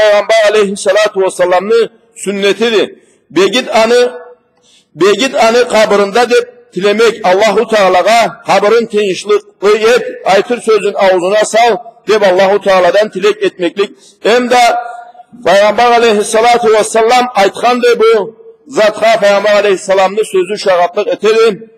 Peygamber aleyhissalatu vesselam'ın sünnetidir. Begit anı kabrında dep tilemek Allahu Teala'ga kabrın tinçlikli et, aytır sözün ağzına sal dep Allahu Teala'dan tilek etmeklik. Hem de Peygamber aleyhissalatu vesselam aytkandı bu zatqa Peygamber aleyhissalam'ın sözü şagatlık etelim.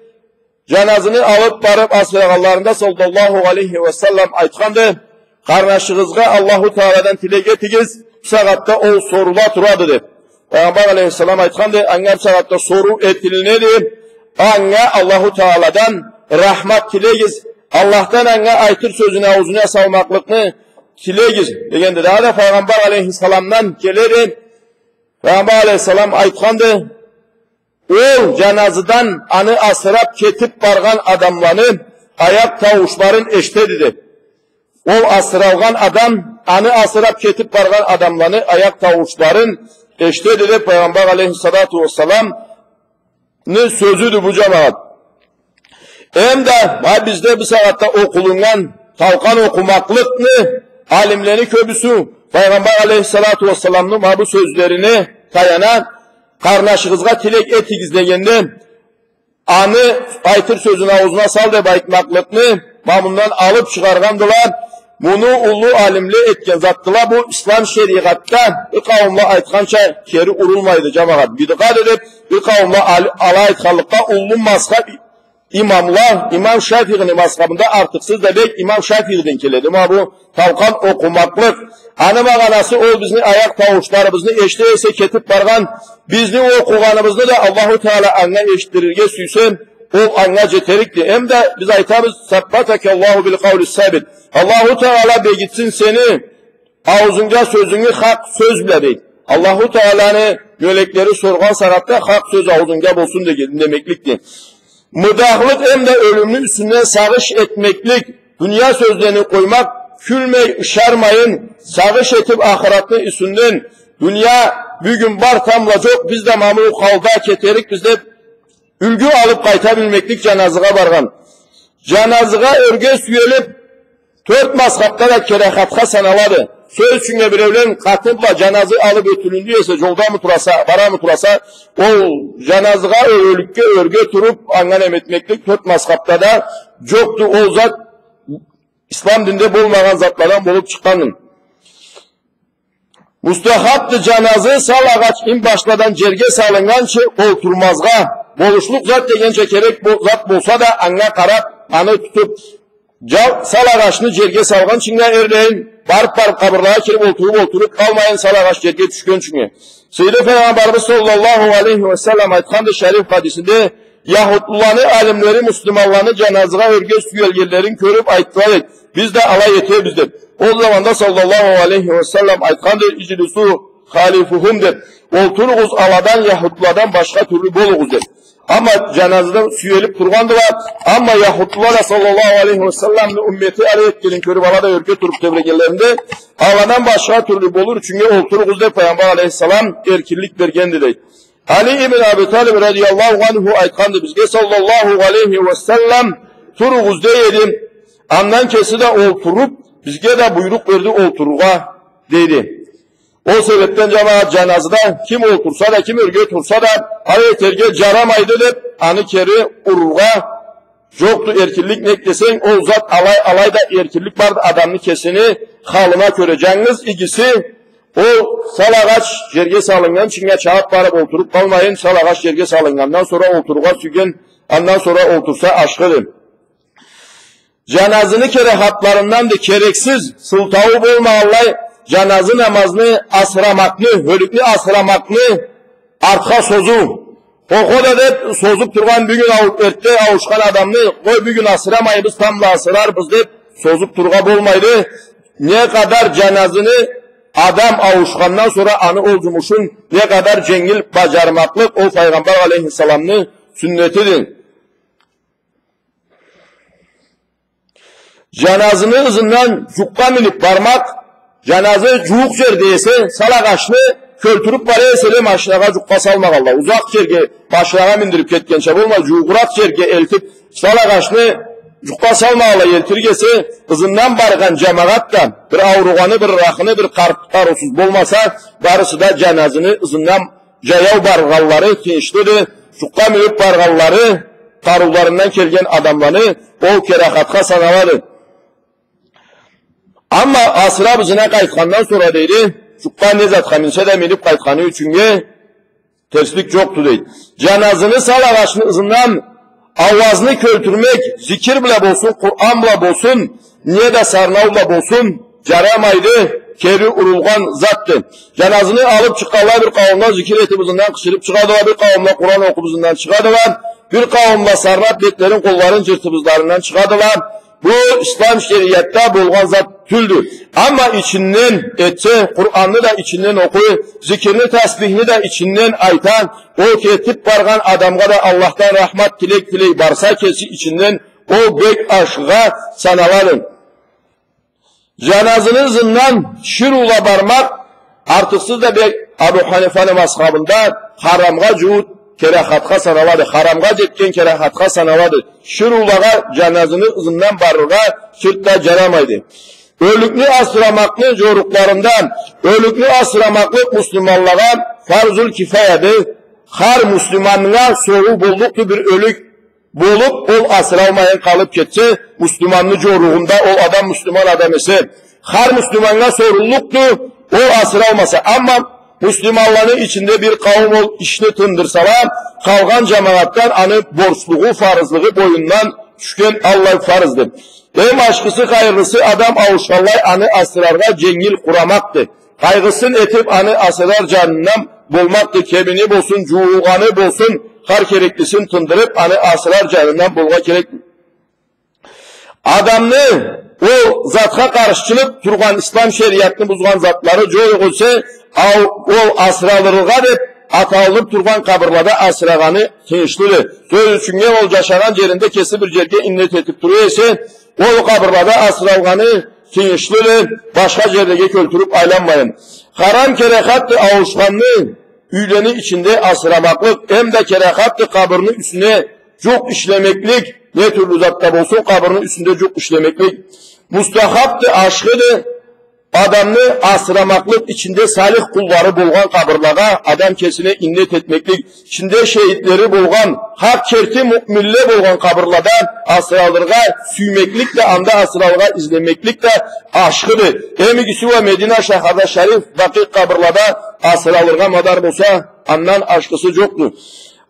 Cenazını alıp barıp asırağlarında sallallahu aleyhi ve sellem aytkandı. Karnaşığızga Allahu Teala'dan tilek etigiz. Sagatta o sorula turadı dep. Peygamber aleyhisselam aytkandı. Angar sagatta soru etilinedi. Anga Allahu Teala'dan rahmat tilegiz. Allah'tan anga aytır sözünü ağzına salmaklıkını tilegiz. Degendi daha da Peygamber aleyhisselam'dan geleri. Peygamber aleyhisselam aytkandı. O cenazıdan anı asırap ketip bargan adamlarını ayak tavuşların eştedi. O asıralgan adam anı asırap ketip bargan adamlarını ayak tavuşların eştedi de Peygamber aleyhissalatu vesselam'ın sözüdür bu cemaat. Hem de bizde bu saatte okulunan talkan okumaklıkını alimleri köbüsü Peygamber aleyhissalatu vesselam'ın bu sözlerini kayana karnaşığızga tilek etigiz degende anı aytır sözünü ağzına sal dep aytmaklıkını bundan alıp çıkargandılar. Bunu ulu alimli etken zattılar. Bu İslam şeriatta kavimle aytkança keri urulmaydı cemaat. Bidgat edip kavimle alay aytkanlıkta ulu mazhab imamlar, İmam Şafii'nin mazhabında artıksız demek İmam Şafii'den keledi. Ama bu tavkan okumaklık. Anı mağanası o bizni ayak tavuşlarımızını eşteyse ketip bargan, bizni okuganımızını da Allahu Teala anna eştirirge süysem, o anna ceterikli. Hem de biz aytamız sabbatake Allahu bil kavlis sabit. Allahu Teala begitsin seni, ağzınca sözünü hak söz bile değil. Allahu Teala'nın melekleri sorgan sanatta hak söz ağzınca bolsun demeklikti. Mıdahlık hem de ölümlü üstünden sağış etmeklik, dünya sözlerini koymak, külmey, ışarmayın, sağış etip ahiratlı üstünden, dünya bugün bar tamla çok, biz de mamlu kalda keterik, biz de ülgü alıp kaytabilmeklik cenazıga bargan. Cenazıga örge süyelip, 4 mazhapta da kerehatka sanaladı. Söz çünkü birevlerin katıpla cenazı alıp ötülündüyse, yolda mı turasa, bara mı turasa, o cenazıga ölükke örge turup anganem etmeklik 4 mazhapta da yoktu. O zat İslam dinde bulmayan zatlardan bulup çıkanın. Mustahaptı cenazı sal ağaç in başladan cerge salıngan çı oturmazga. Boluşluk zat degence kerek zat bolsa da anga karap anı tutup sal ağaçını cerge salgan çünkü erleyin barıp kabırlığa kirip oturup kalmayın sal ağaç cerge düşkün çünkü. Seyyid-i Peygamberimiz sallallahu aleyhi ve sellem aytkandı şerif hadisinde Yahudlularını, alimleri, Müslümanlarını cenazıga örge süyelgelerin körüp ayttılar et. Biz de alay etiyor bizden. O zaman da sallallahu aleyhi ve sellem aytkandı iclisu halifuhum der. Olturuguz aladan Yahudlulardan başka türlü boluguz der. Ama cenazıda süyelip durgandılar. Ama Yahudlular sallallahu aleyhi ve sellem'le ümmeti alay etkelin körüp alada örge turup devregelerinde aladan başka türlü bolur. Çünkü olturuguz der Peygamber aleyhisselam erkillik bergendi dey. Ali ibn Abi Talib radıyallahu anhu aytkandı bizge sallallahu aleyhi ve sellem turuguz deyedim. Andan kesi de oturup bizge de buyruk verdi oturuğa dedi. O sebepten cemaat cenazıda kim otursa da kim örgü tursa da hayır terge caramaydı dep anı keri uruğa yoktu erkillik ne desen o zat alay da erkillik vardı adamını kesini halına köreceğiniz ikisi o salağaç jerge salıngan çünkü çağat barıp oturup kalmayın salağaç jerge salıngandan sonra oturuğa sügen ondan sonra otursa aşkıdır. Cenazını kere hatlarından da kereksiz sultavı bulma Allah cenazı namazını asramaklı, hölükli asramaklı arka sozu. O kadar da sozup durgan bir gün ertte avuşkan adamını koy bir gün asıramayız tamla asırar biz de sozup durga bulmaydı. Ne kadar cenazını adam avuşkandan sonra anı olcumuşun ne kadar cengil bacarmaklık o Peygamber aleyhisselam'ın sünnetidir. Cenazını hızından cukka minip barmak, cenazı cuğuk cerdeyse salakaşlı költürüp varayesele maşinağa cukka salmak Allah. Uzak cerge maşinağa mindirip ketkençe bulmaz, cuğurat cerge eltip salakaşlı Juqqa salmağla yeltirgesi, ızından bargan cemaatdan bir avruğanı, bir raxını, bir qarusuz bolmasa, barısı da cenazını ızından jayav barğalları tinçlidir. Juqqa mülüp barğalları, qaruvlarından kelgen adamları o kerahatqa sanaladı. Amma asıra bizine qaytqandan sonra deydi, Juqqa ne zatqa minse de minip qaytqanı üçünge terslik yoktu deydi. Cenazını sal ağaçını ızından avazını költürmek, zikir bile bolsun, Kur'an bile bolsun, niye de sarnav bile bolsun, caramaydı, keri urulgan zattı. Cenazını alıp çıkarlar bir kavimle zikir etibizden kışırıp çıkardılar, bir kavimle Kur'an okubuzundan çıkardılar, bir kavimle sarnat betlerin kolların cırtıbızlarından çıkardılar. Bu İslam şeriatta bulgan zat tüldür. Ama içinden etse, Kur'an'ı da içinden okuyor, zikrini, tasbihini de içinden aytan, o ketip bargan adamga da Allah'tan rahmat tilek barsa kesi içinden o bek aşığa sanalarım. Cenazınızından şirula barmak, artıksız da bek Abu Hanife'nin ashabında haramga cuhud, kerahatqa sanaladı. Haramga jetken kerahatqa sanaladı. Şirulaga cenazını ızından barırga şirtta caramaydı. Ölükünü asıramaklı joruklarından, ölükünü asıramaklı Müslümanlığa farzul kifayedir. Har Müslümanlığa soğu bulduktu bir ölük bulup ol asıralmayan kalıp ketse, Müslümanlı joruğunda ol adam Müslüman adam ise, har Müslümanlığa sorumluluktu o asıralmasa. Ama Müslümanların içinde bir kavim ol işini tındırsalar, kalgan cemaattan anı borçluğu, farzlığı boyundan düşken Allah farzdır. Hem aşkısı hayırlısı adam avuşallay anı asırarga cengil kuramaktı. Kaygısın etip anı asırar canından bulmaktı. Kemini bolsun, cuğuğanı bolsun, har kereklisin tındırıp anı asırar canından bulga gerek. Adamını o zatqa karşılık turgan İslam şeriatını buzgan zatları joy olsa, o asralırıga dep atalınıp turgan kabırlada asrağanı tinçlidir. Söz üçünge ol yaşanan yerinde kesi bir yerge innet etip duruyor ise, o kabırlada asralğanı tinçlidir, başka yerdege költürüp aylanmayın. Haram kerehattı avuşkanlı, üyleni içinde asramaklık, hem de kerehattı kabırını üstüne çok işlemeklik, ne türlü zatta olsun kabırının üstünde çok işlemeklik, mustahaptı, aşkıdır, adamını asramaklık içinde salih kulları bulgan kabırlağa adam kesine innet etmeklik, içinde şehitleri bulgan, hak kerti mü'minle bulgan kabırladan asralırga süymeklik de anda asralırga izlemeklik de aşkıdır. Emigisi ve Medine şahada şerif vakit kabırlada asralırga madar olsa andan aşkısı yoktur.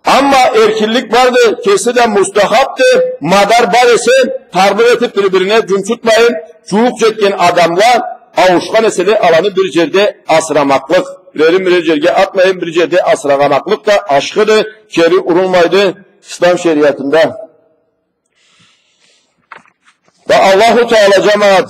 Ama erkillik vardı, kesi de mustahaptı, madar var ise tarbır etip birbirine cüm tutmayın, çuğuk çetken adamla avuşkan eseri alanı bir yerde asramaklık, bir yerde atmayın, bir yerde asragamaklık da aşkıdır, keri urulmaydı İslam şeriatında. Ve Allah-u Teala cemaat,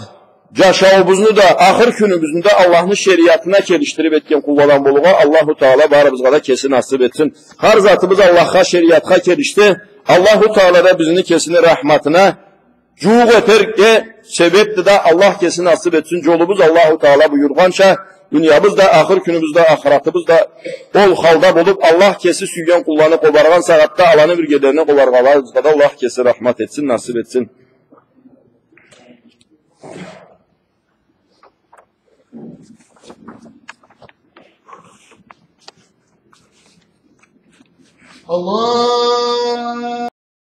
yaşavubuzunu da, ahir günümüzünü de Allah'ın şeriatına geliştirip etken kullanan buluğa Allah-u Teala barımızga da kesin nasip etsin. Har zatımız Allah'a şeriatına gelişti. Allah-u Teala da bizini kesini rahmatına cuğ eterke sebepti de Allah kesin nasip etsin. Yolumuz Allah-u Teala buyurgança dünyamız da, ahir günümüzde, ahiratımız da ol halda bulup Allah kesi süygen kullanıp kobargan saatte alanı bir gederine kobargalarımızda da Allah kesi rahmat etsin, nasip etsin. Allah